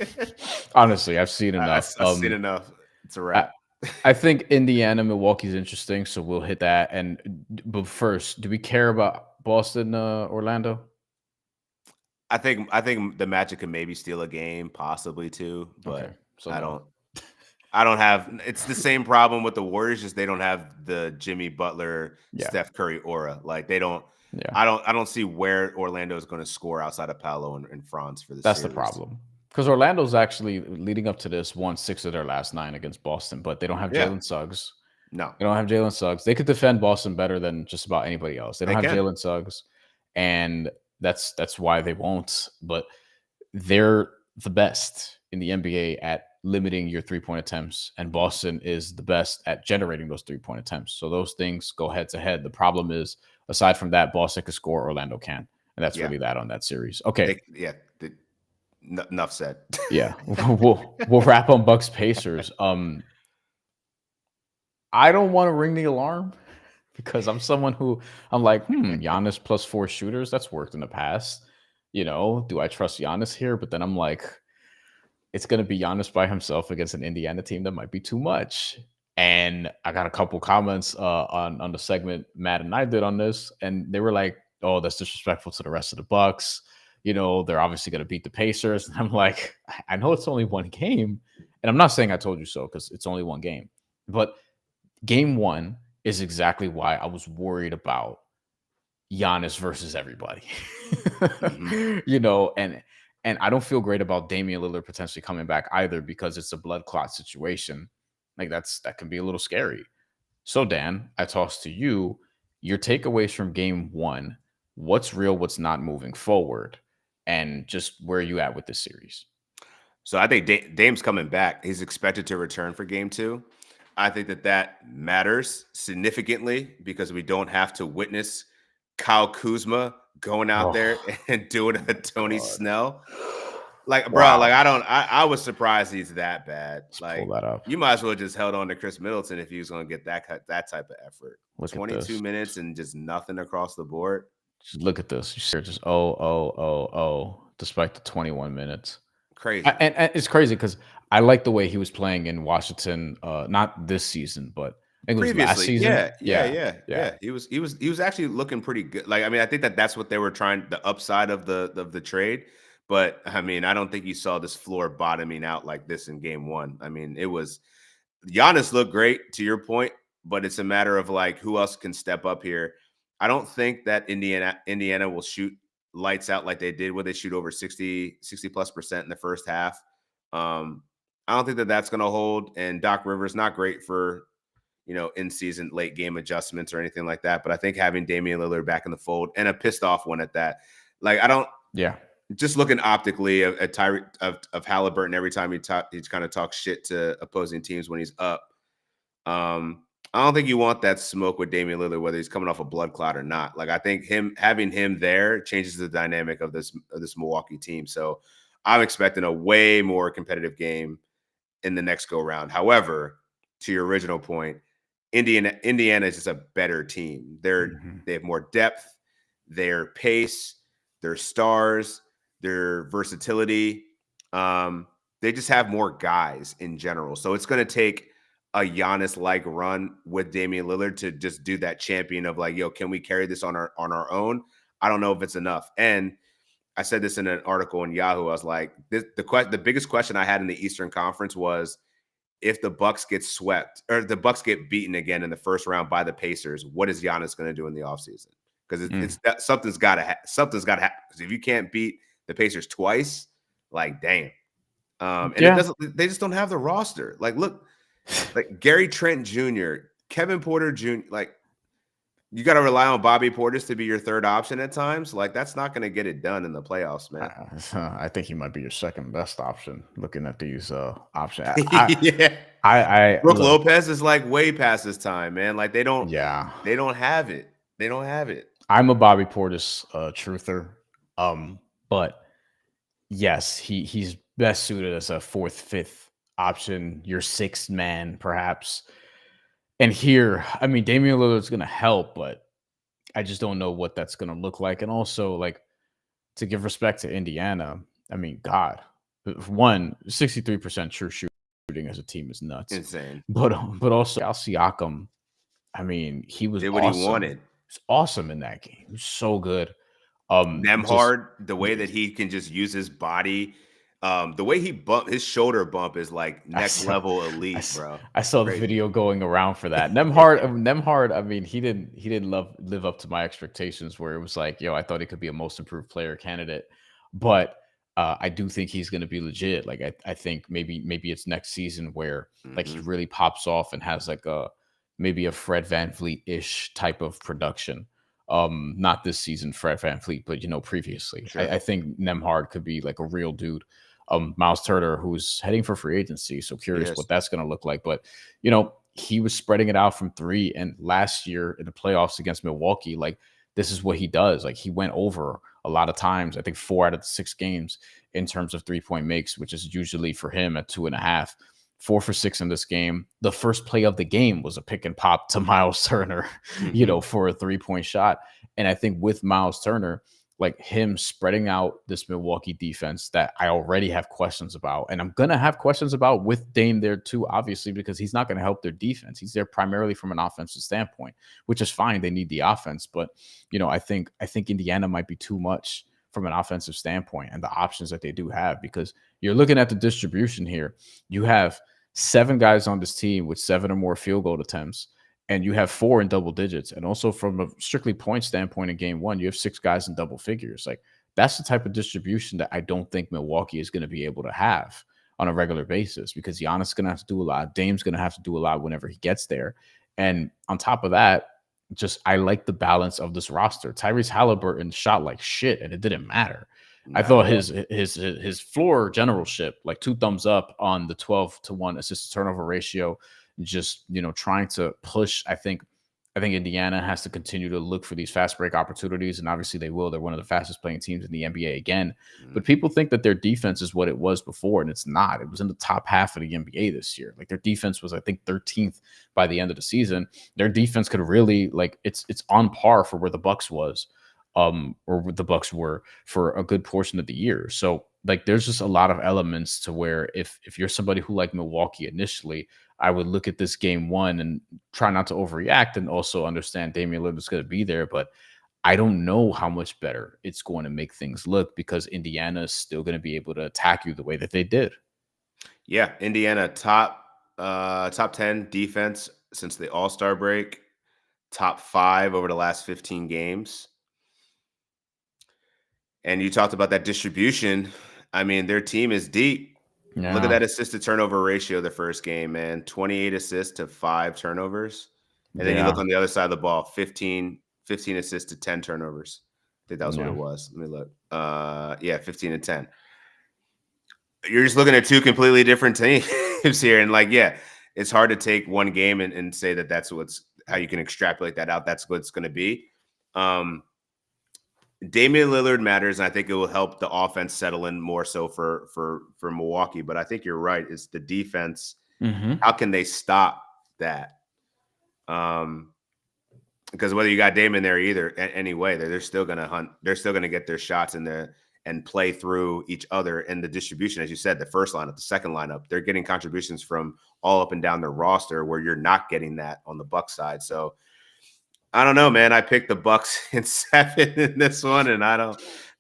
Honestly, I've seen I enough. seen enough. It's a I, wrap. I think Indiana, Milwaukee's interesting, so we'll hit that. But first, do we care about Boston, Orlando? I think the Magic can maybe steal a game, possibly two, Okay, but so I no. don't. I don't have. It's the same problem with the Warriors. Just they don't have the Jimmy Butler, Yeah, Steph Curry aura. Like, they don't. yeah, I don't see where Orlando is going to score outside of Paolo and Franz for the that's the series. problem. Because Orlando's actually leading up to this won 6 of their last 9 against Boston, but they don't have Yeah. Jalen Suggs. No, They don't have Jalen Suggs. They could defend Boston better than just about anybody else. They don't they have can. Jalen Suggs, and that's why they won't. But they're the best in the NBA at limiting your 3-point attempts, and Boston is the best at generating those 3-point attempts. So those things go head to head. The problem is, aside from that, Boston can score, Orlando can, and that's Yeah. really that on that series. Okay, Yeah. Enough said. yeah, we'll wrap on Bucks Pacers. I don't want to ring the alarm because I'm someone who I'm like, Giannis plus 4 shooters. That's worked in the past. Do I trust Giannis here? But then I'm like, it's going to be Giannis by himself against an Indiana team that might be too much. And I got a couple comments on the segment Matt and I did on this, and they were like, "Oh, that's disrespectful to the rest of the Bucks. They're obviously going to beat the Pacers." And I'm like, I know it's only one game, and I'm not saying I told you so because it's only one game, but game 1 is exactly why I was worried about Giannis versus everybody. Mhm. And I don't feel great about Damian Lillard potentially coming back either because it's a blood clot situation. Like that can be a little scary. So Dan, I toss to you your takeaways from game one. What's real, what's not moving forward, and just where are you at with this series? So I think Dame's coming back. He's expected to return for game two. I think that matters significantly because we don't have to witness Kyle Kuzma going out there Oh and doing a Tony God. Snell. Like, bro, like Wow. I was surprised he's that bad. Let's pull Like, that up. you might as well just held on to Chris Middleton if he was going to get that type of effort. Look at 22 this. minutes and just nothing across the board. Just look at this. You're just oh, despite the 21 minutes. Crazy. And it's crazy because I like the way he was playing in Washington, not this season, but I think it was last Previously, season. yeah, yeah, Yeah. yeah, Yeah. yeah. He was actually looking pretty good. Like, I mean, I think that's what they were trying, the upside of the trade. But I mean, I don't think you saw this floor bottoming out like this in game one. I mean, it was Giannis looked great to your point, but it's a matter of like who else can step up here. I don't think that Indiana will shoot lights out like they did when they shoot over 60 plus percent in the first half. I don't think that that's going to hold. And Doc Rivers not great for in season late game adjustments or anything like that. But I think having Damian Lillard back in the fold and a pissed off one at that, like I don't Yeah. just looking optically at Tyree of Halliburton every time he kind of talks shit to opposing teams when he's up. I don't think you want that smoke with Damian Lillard, whether he's coming off a blood clot or not. Like I think having him there changes the dynamic of this Milwaukee team. So I'm expecting a way more competitive game in the next go round. However, to your original point, Indiana is just a better team. They have more depth, their pace, their stars, their versatility. They just have more guys in general. So it's going to take a Giannis-like run with Damian Lillard to just do that champion of like, yo, can we carry this on our own? I don't know if it's enough. And I said this in an article in Yahoo. I was like, the biggest question I had in the Eastern Conference was if the Bucks get swept or the Bucks get beaten again in the first round by the Pacers, what is Giannis going to do in the offseason? Because something's got to happen. Because if you can't beat the Pacers twice, like damn. And it doesn't. They just don't have the roster. Like look, like Gary Trent Jr., Kevin Porter Jr. Like you got to rely on Bobby Portis to be your third option at times. Like that's not going to get it done in the playoffs, man. I think he might be your second best option. Looking at these options, Yeah. Brooke Lopez is like way past his time, man. Like they don't have it. They don't have it. I'm a Bobby Portis truther, but yes, he's best suited as a fourth, fifth option, your sixth man, perhaps. And here, I mean, Damian Lillard's going to help, but I just don't know what that's going to look like. And also, like, to give respect to Indiana, I mean, God, 63% true shooting as a team is nuts. Insane. But also, Al Siakam, I mean, he was did what awesome. He wanted. He was awesome in that game. He was so good. Nemhard, the way that he can just use his body, the way he his shoulder bump is like next level elite, bro. I saw the video going around for that. Nemhard, I mean, he didn't live up to my expectations where it was like, yo, I thought he could be a most improved player candidate. But I do think he's going to be legit. Like I think maybe it's next season where like he really pops off and has like maybe a Fred VanVleet-ish type of production. Not this season, Fred VanVleet, but previously. Sure. I think Nemhard could be like a real dude. Miles Turner, who's heading for free agency, so curious what that's going to look like. But he was spreading it out from three, and last year in the playoffs against Milwaukee, like this is what he does. Like he went over a lot of times. I think 4 out of the 6 games in terms of 3-point makes, which is usually for him at 2.5. 4 for 6 in this game. The first play of the game was a pick and pop to Miles Turner, for a 3-point shot. And I think with Miles Turner, like him spreading out this Milwaukee defense that I already have questions about, and I'm going to have questions about with Dame there too, obviously, because he's not going to help their defense. He's there primarily from an offensive standpoint, which is fine. They need the offense. But, I think Indiana might be too much from an offensive standpoint and the options that they do have, because you're looking at the distribution here. You have 7 guys on this team with 7 or more field goal attempts, and you have 4 in double digits. And also from a strictly point standpoint in game 1, you have 6 guys in double figures. Like that's the type of distribution that I don't think Milwaukee is going to be able to have on a regular basis, because Giannis is going to have to do a lot. Dame's going to have to do a lot whenever he gets there. And on top of that, just I like the balance of this roster. Tyrese Halliburton shot like shit, and it didn't matter. I Not at thought all. his floor generalship, like 2 thumbs up on the 12-to-1 assist to turnover ratio, just trying to push. I think Indiana has to continue to look for these fast break opportunities, and obviously they will. They're one of the fastest playing teams in the NBA again. Mhm. But people think that their defense is what it was before, and it's not. It was in the top half of the NBA this year. Like their defense was, I think, 13th by the end of the season. Their defense could really it's on par for where the Bucks was, or what the Bucks were for a good portion of the year. So like there's just a lot of elements to where if you're somebody who liked Milwaukee initially, I would look at this game one and try not to overreact and also understand Damian Lillard is going to be there. But I don't know how much better it's going to make things look because Indiana is still going to be able to attack you the way that they did. Yeah, Indiana top 10 defense since the All-Star break, top 5 over the last 15 games. And you talked about that distribution. I mean, their team is deep. Look at Yeah. that assist to turnover ratio the first game, man. 28 assists to 5 turnovers. And then you look Yeah. on the other side of the ball, 15 assists to 10 turnovers. I think that was what it Yeah. was. Let me look. Yeah, 15 and 10. You're just looking at two completely different teams here. And like, yeah, it's hard to take one game and say that that's how you can extrapolate that out. That's what it's going to be. Damian Lillard matters, and I think it will help the offense settle in more so for Milwaukee. But I think you're right. It's the defense. Hmm. How can they stop that? Because whether you got Damian there either, anyway, they're still going to hunt. They're still going to get their shots in there and play through each other. And the distribution, as you said, the first lineup, the second lineup, they're getting contributions from all up and down their roster, where you're not getting that on the Bucks side. So I don't know, man. I picked the Bucks in 7 in this one, and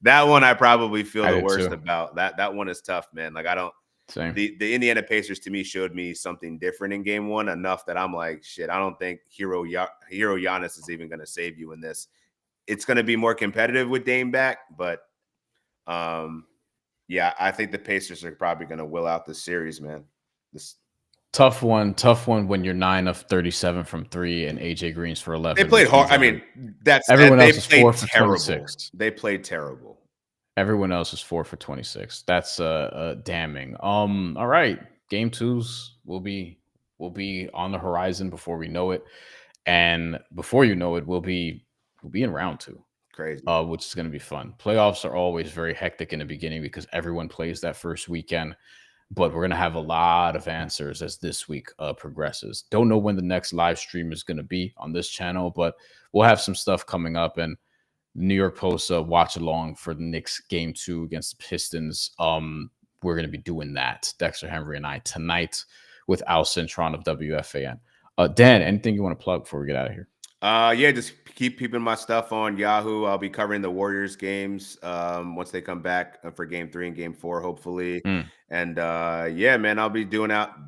that one I probably feel I the did worst too. about. That one is tough, man. Like I don't. Same. The Indiana Pacers to me showed me something different in game one, enough that I'm like, shit, I don't think Hero Giannis is even going to save you in this. It's going to be more competitive with Dame back, but yeah, I think the Pacers are probably going to will out this series, man. This Tough one when you're 9 of 37 from three and AJ Green's for They 11, played which hard. means I mean, everyone they else is 4 played for terrible. 26. They played terrible. Everyone else is 4 for 26. That's damning. All right. Game twos will be on the horizon before we know it. And before you know it, we'll be in round two, Crazy. which is going to be fun. Playoffs are always very hectic in the beginning because everyone plays that first weekend. But we're going to have a lot of answers as this week progresses. Don't know when the next live stream is going to be on this channel, but we'll have some stuff coming up. And New York Post watch along for the Knicks game 2 against the Pistons. We're going to be doing that, Dexter Henry and I, tonight with Al Cintron of WFAN. Dan, anything you want to plug before we get out of here? Yeah, just keep keeping my stuff on Yahoo. I'll be covering the Warriors games once they come back for game 3 and game 4, hopefully. Mm. And yeah, man, I'll be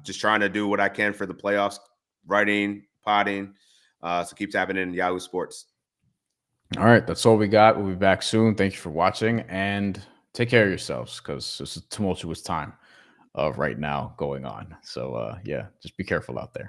just trying to do what I can for the playoffs, writing, potting. So keep tapping in Yahoo Sports. All right, that's all we got. We'll be back soon. Thank you for watching and take care of yourselves because it's a tumultuous time right now going on. So yeah, just be careful out there.